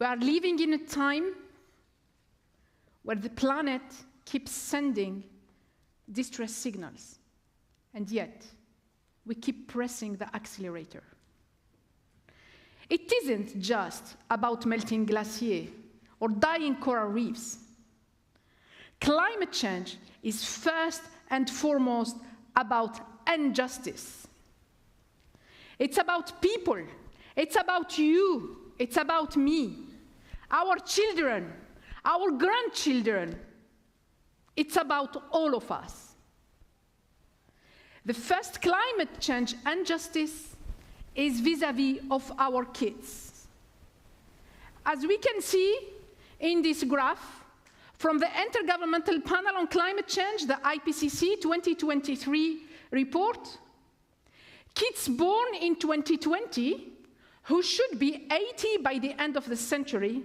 We are living in a time where the planet keeps sending distress signals, and yet we keep pressing the accelerator. It isn't just about melting glaciers or dying coral reefs. Climate change is first and foremost about injustice. It's about people. It's about you. It's about me, our children, our grandchildren. It's about all of us. The first climate change injustice is vis-à-vis of our kids. As we can see in this graph, from the Intergovernmental Panel on Climate Change, the IPCC 2023 report, kids born in 2020, who should be 80 by the end of the century,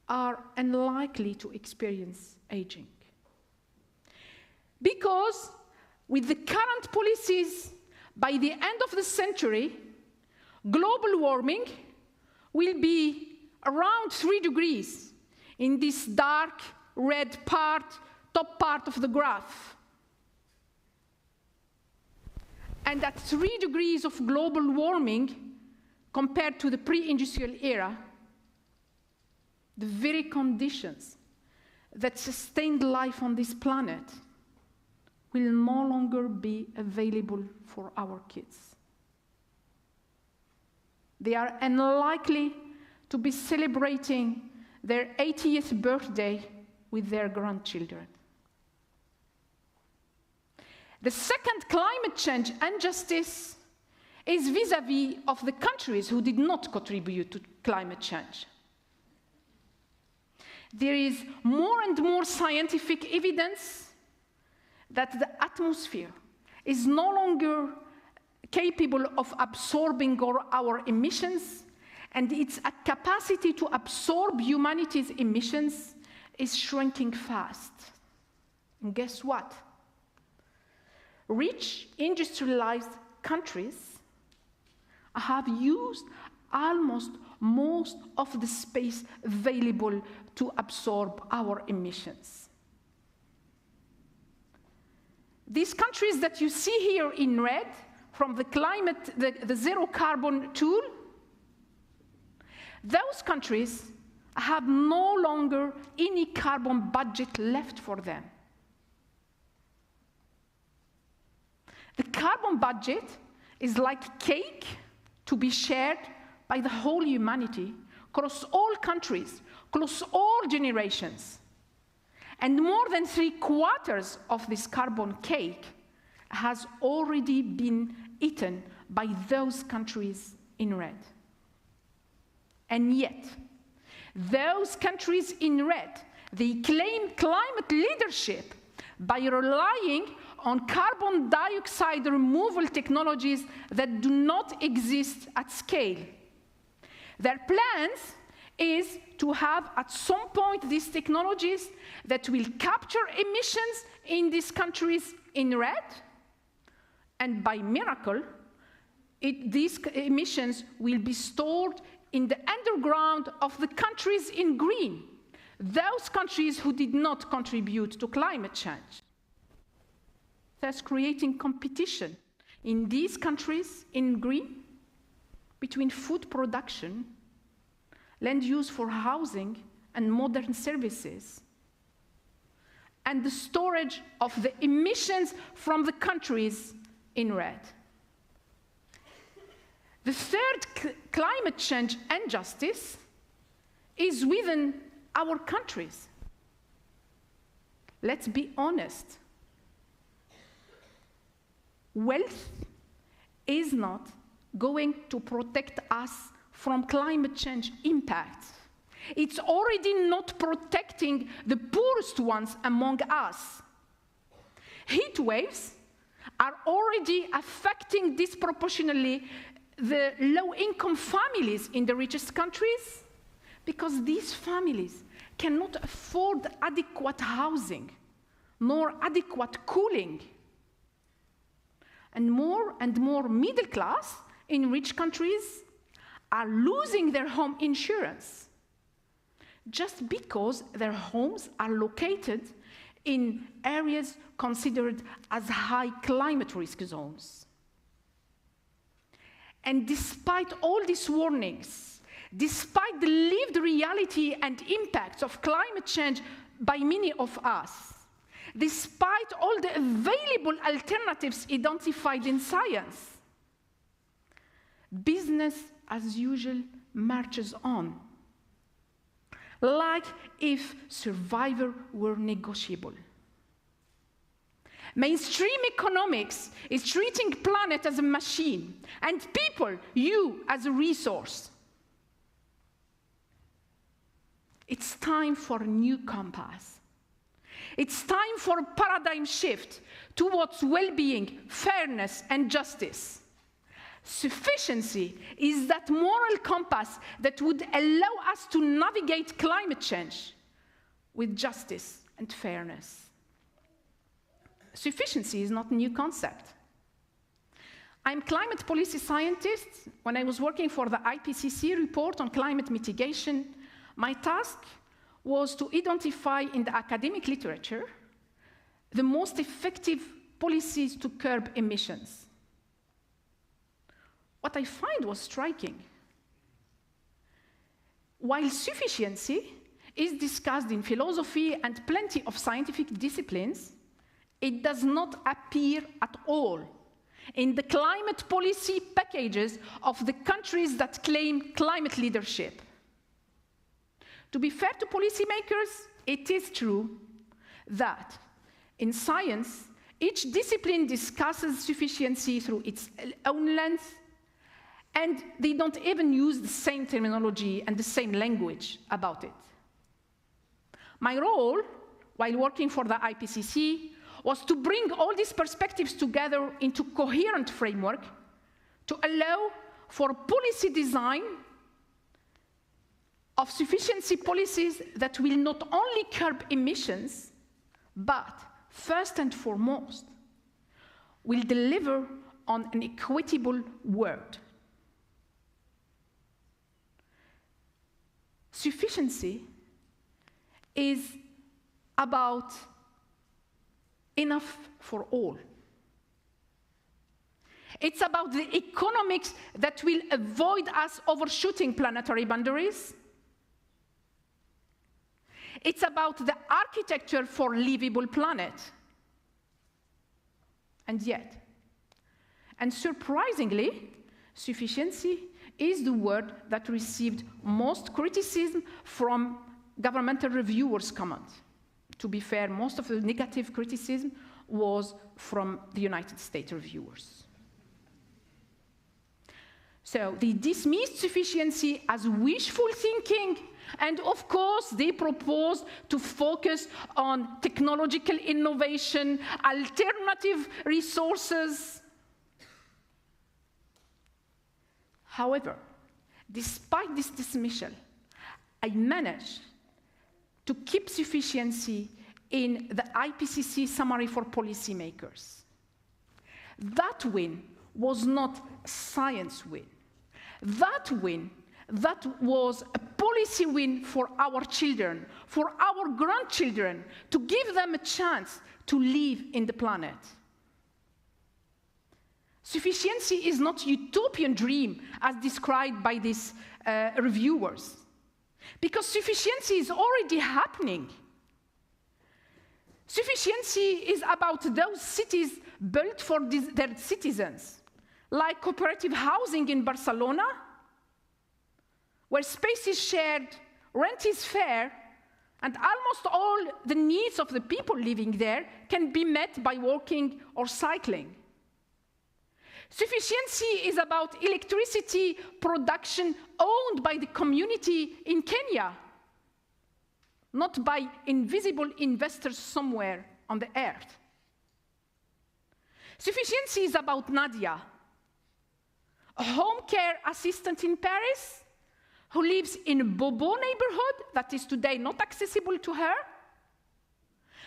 are unlikely to experience aging. Because with the current policies, by the end of the century, global warming will be around 3 degrees in this dark red part, top part of the graph. And at 3 degrees of global warming, compared to the pre-industrial era, the very conditions that sustained life on this planet will no longer be available for our kids. They are unlikely to be celebrating their 80th birthday with their grandchildren. The second climate change injustice is vis-à-vis of the countries who did not contribute to climate change. There is more and more scientific evidence that the atmosphere is no longer capable of absorbing our emissions, and its capacity to absorb humanity's emissions is shrinking fast. And guess what? Rich, industrialized countries have used almost most of the space available to absorb our emissions. These countries that you see here in red, from the zero carbon tool, those countries have no longer any carbon budget left for them. The carbon budget is like cake to be shared by the whole humanity, across all countries, across all generations. And more than 3/4 of this carbon cake has already been eaten by those countries in red. And yet, those countries in red, they claim climate leadership by relying on carbon dioxide removal technologies that do not exist at scale. Their plans is to have at some point these technologies that will capture emissions in these countries in red, and by miracle, these emissions will be stored in the underground of the countries in green, those countries who did not contribute to climate change. Thus creating competition in these countries in green between food production, land use for housing and modern services, and the storage of the emissions from the countries in red. The third climate change injustice is within our countries. Let's be honest. Wealth is not going to protect us from climate change impacts. It's already not protecting the poorest ones among us. Heat waves are already affecting disproportionately the low-income families in the richest countries, because these families cannot afford adequate housing, nor adequate cooling. And more middle class in rich countries are losing their home insurance just because their homes are located in areas considered as high climate risk zones. And despite all these warnings, despite the lived reality and impacts of climate change by many of us, despite all the available alternatives identified in science, business as usual marches on, like if survival were negotiable. Mainstream economics is treating planet as a machine and people, you, as a resource. It's time for a new compass. It's time for a paradigm shift towards well-being, fairness, and justice. Sufficiency is that moral compass that would allow us to navigate climate change with justice and fairness. Sufficiency is not a new concept. I'm a climate policy scientist. When I was working for the IPCC report on climate mitigation, my task was to identify in the academic literature the most effective policies to curb emissions. What I find was striking. While sufficiency is discussed in philosophy and plenty of scientific disciplines, it does not appear at all in the climate policy packages of the countries that claim climate leadership. To be fair to policymakers, it is true that in science, each discipline discusses sufficiency through its own lens, and they don't even use the same terminology and the same language about it. My role, while working for the IPCC, was to bring all these perspectives together into a coherent framework to allow for policy design of sufficiency policies that will not only curb emissions, but first and foremost, will deliver on an equitable world. Sufficiency is about enough for all. It's about the economics that will avoid us overshooting planetary boundaries. It's about the architecture for a livable planet. And yet, and surprisingly, sufficiency is the word that received most criticism from governmental reviewers' comment. To be fair, most of the negative criticism was from the United States reviewers. So they dismissed sufficiency as wishful thinking, and of course they proposed to focus on technological innovation, alternative resources. However, despite this dismissal, I managed to keep sufficiency in the IPCC summary for policymakers. That win was not a science win. That win, that was a policy win for our children, for our grandchildren, to give them a chance to live in the planet. Sufficiency is not a utopian dream as described by these reviewers, because sufficiency is already happening. Sufficiency is about those cities built for their citizens, like cooperative housing in Barcelona, where space is shared, rent is fair, and almost all the needs of the people living there can be met by walking or cycling. Sufficiency is about electricity production owned by the community in Kenya, not by invisible investors somewhere on the earth. Sufficiency is about Nadia, a home care assistant in Paris who lives in a Bobo neighborhood that is today not accessible to her,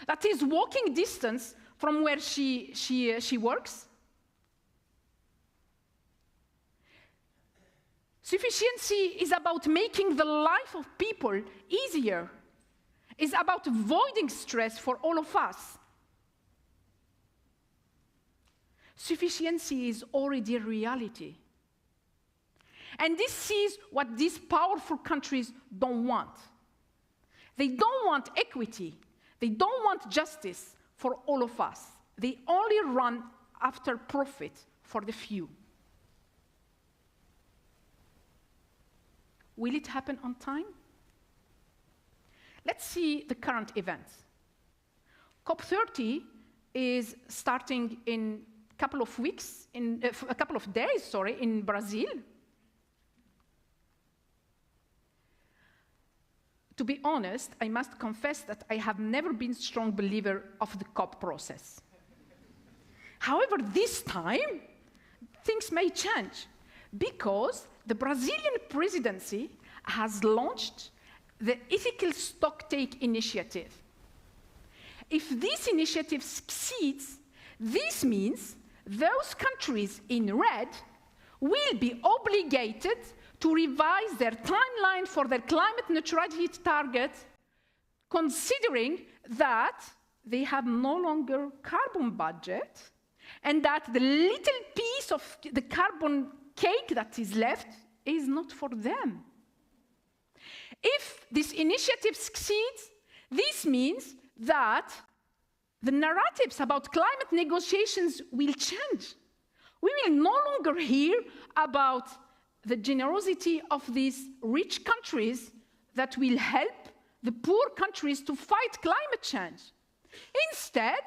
that is walking distance from where she works. Sufficiency is about making the life of people easier. It's about avoiding stress for all of us. Sufficiency is already a reality. And this is what these powerful countries don't want. They don't want equity. They don't want justice for all of us. They only run after profit for the few. Will it happen on time? Let's see the current events. COP30 is starting in a couple of weeks, a couple of days, in Brazil. To be honest, I must confess that I have never been a strong believer of the COP process. However, this time, things may change because the Brazilian presidency has launched the Ethical Stocktake Initiative. If this initiative succeeds, this means those countries in red will be obligated to revise their timeline for their climate neutrality target, considering that they have no longer carbon budget, and that the little piece of the carbon cake that is left is not for them. If this initiative succeeds, this means that the narratives about climate negotiations will change. We will no longer hear about the generosity of these rich countries that will help the poor countries to fight climate change. Instead,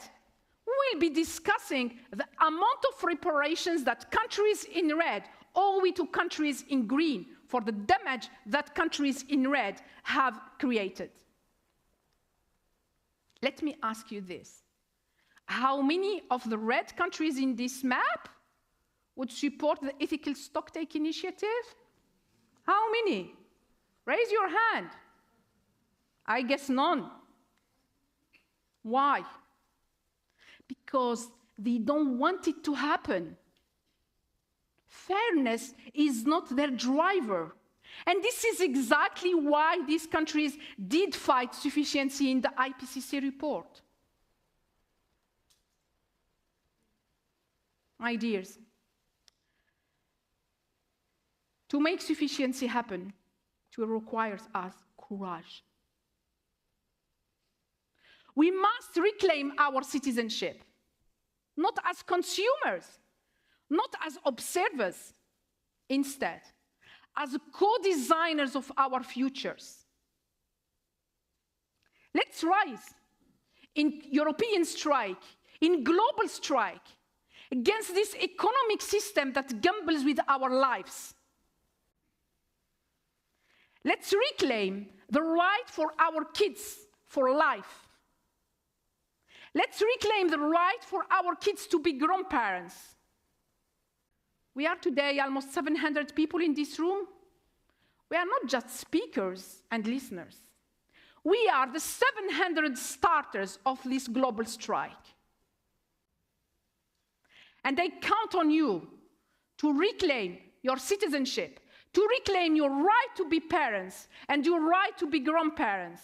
we will be discussing the amount of reparations that countries in red owe to countries in green for the damage that countries in red have created. Let me ask you this. How many of the red countries in this map would support the Ethical Stocktake Initiative? How many? Raise your hand. I guess none. Why? Because they don't want it to happen. Fairness is not their driver. And this is exactly why these countries did fight sufficiency in the IPCC report. My dears, to make sufficiency happen, it requires us courage. We must reclaim our citizenship, not as consumers, not as observers, instead, as co-designers of our futures. Let's rise in European strike, in global strike, against this economic system that gambles with our lives. Let's reclaim the right for our kids for life. Let's reclaim the right for our kids to be grandparents. We are today almost 700 people in this room. We are not just speakers and listeners. We are the 700 starters of this global strike. And I count on you to reclaim your citizenship, to reclaim your right to be parents and your right to be grandparents.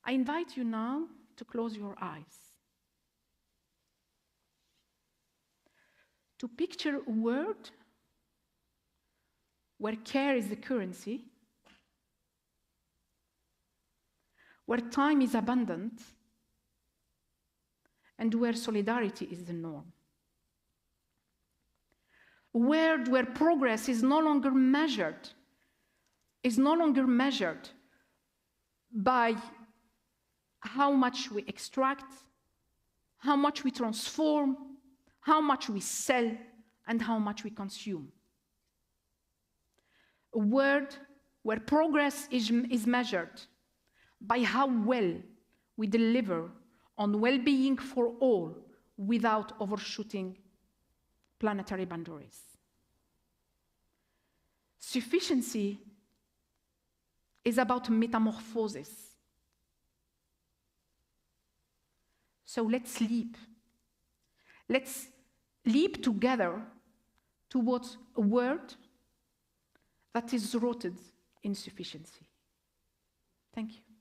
I invite you now to close your eyes, to picture a world where care is the currency, where time is abundant, and where solidarity is the norm. A world where progress is no longer measured by how much we extract, how much we transform, how much we sell, and how much we consume. A world where progress is measured by how well we deliver on well-being for all without overshooting planetary boundaries. Sufficiency is about metamorphosis. So let's sleep. Let's leap together towards a world that is rooted in sufficiency. Thank you.